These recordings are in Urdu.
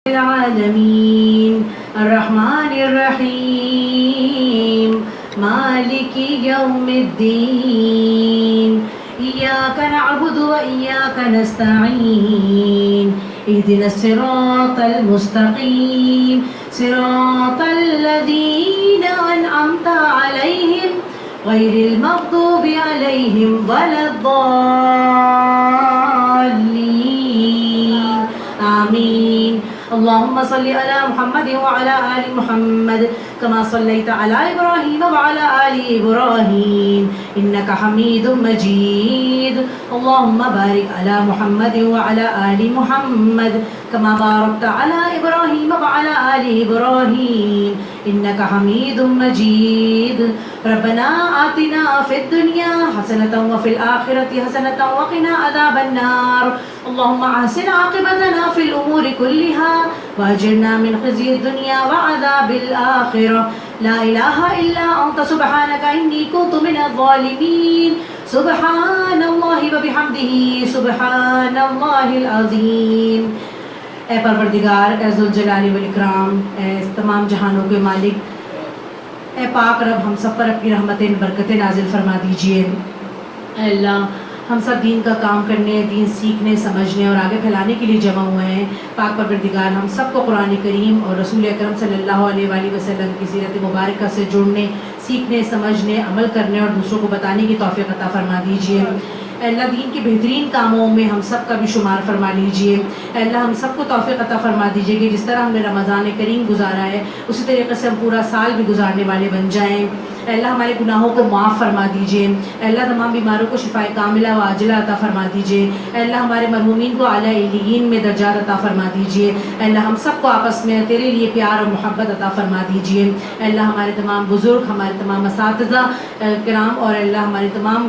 العالمين الرحمن الرحيم مالك يوم الدين إياك نعبد وإياك نستعين اهدنا الصراط المستقيم صراط الذين أنعمت عليهم غير المغضوب عليهم ولا الضالين آمين. اللهم صل على محمد وعلى آل محمد كما صليت على إبراهيم وعلى آل إبراهيم إنك حميد مجيد. اللهم بارك على محمد وعلى آل محمد كما باركت على إبراهيم وعلى آل إبراهيم إنك حميد مجيد. ربنا آتنا في الدنيا حسنة وفي الآخرة حسنة وقنا عذاب النار. اللهم أحسن عاقبتنا في الأمور كلها وأجرنا من خزي الدنيا وعذاب الآخرة. لا إله إلا أنت سبحانك إني كنت من الظالمين. سبحان الله وبحمده سبحان الله العظیم. اے پروردگار، اے ذوالجلال والاکرام، اے تمام جہانوں کے مالک، اے پاک رب، ہم سب پر اپنی رحمتیں برکتیں نازل فرما دیجئے. اے اللہ، ہم سب دین کا کام کرنے، دین سیکھنے، سمجھنے اور آگے پھیلانے کے لیے جمع ہوئے ہیں. پاک پروردگار، ہم سب کو قرآن کریم اور رسول اکرم صلی اللہ علیہ وآلہ وسلم کی سیرت مبارکہ سے جڑنے، سیکھنے، سمجھنے، عمل کرنے اور دوسروں کو بتانے کی توفیق عطا فرما دیجئے. اے اللہ، دین کے بہترین کاموں میں ہم سب کا بھی شمار فرما لیجئے. اے اللہ، ہم سب کو توفیق عطا فرما دیجئے کہ جس طرح ہم نے رمضان کریم گزارا ہے اسی طریقے سے ہم پورا سال بھی گزارنے والے بن جائیں. اے اللہ، ہمارے گناہوں کو معاف فرما دیجئے. اے اللہ، تمام بیماروں کو شفاء کاملہ و عاجلہ عطا فرما دیجئے. اے اللہ، ہمارے مرحومین کو اعلیٰ علیین میں درجات عطا فرما دیجئے. اے اللہ، ہم سب کو آپس میں تیرے لیے پیار اور محبت عطا فرما دیجئے. اے اللہ، ہمارے تمام بزرگ، ہمارے تمام اساتذہ کرام اور اللہ ہمارے تمام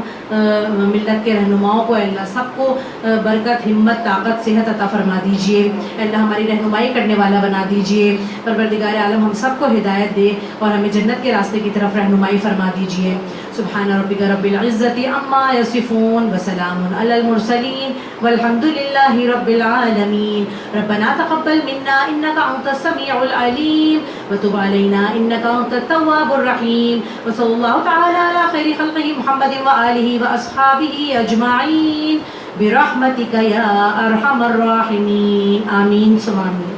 ملت کے رہنماؤں کو، اے اللہ سب کو برکت، ہمت، طاقت، صحت عطا فرما دیجئے. اے اللہ، ہماری رہنمائی کرنے والا بنا دیجئے. پروردگار عالم ہم سب کو ہدایت دے اور ہمیں جنت کے راستے کی طرف رہنمائی فرما دیجئے. سبحان ربک رب العزت عما یصفون وسلام علی المرسلین والحمد للہ رب العالمین. ربنا تقبل منا انک انت السمیع العلیم وتب علینا انک انت التواب الرحیم. وصلی اللہ تعالی علی خیر خلقہ محمد وآلہ واصحابہ اجمعین برحمتک یا ارحم الراحمین. آمین ثم آمین.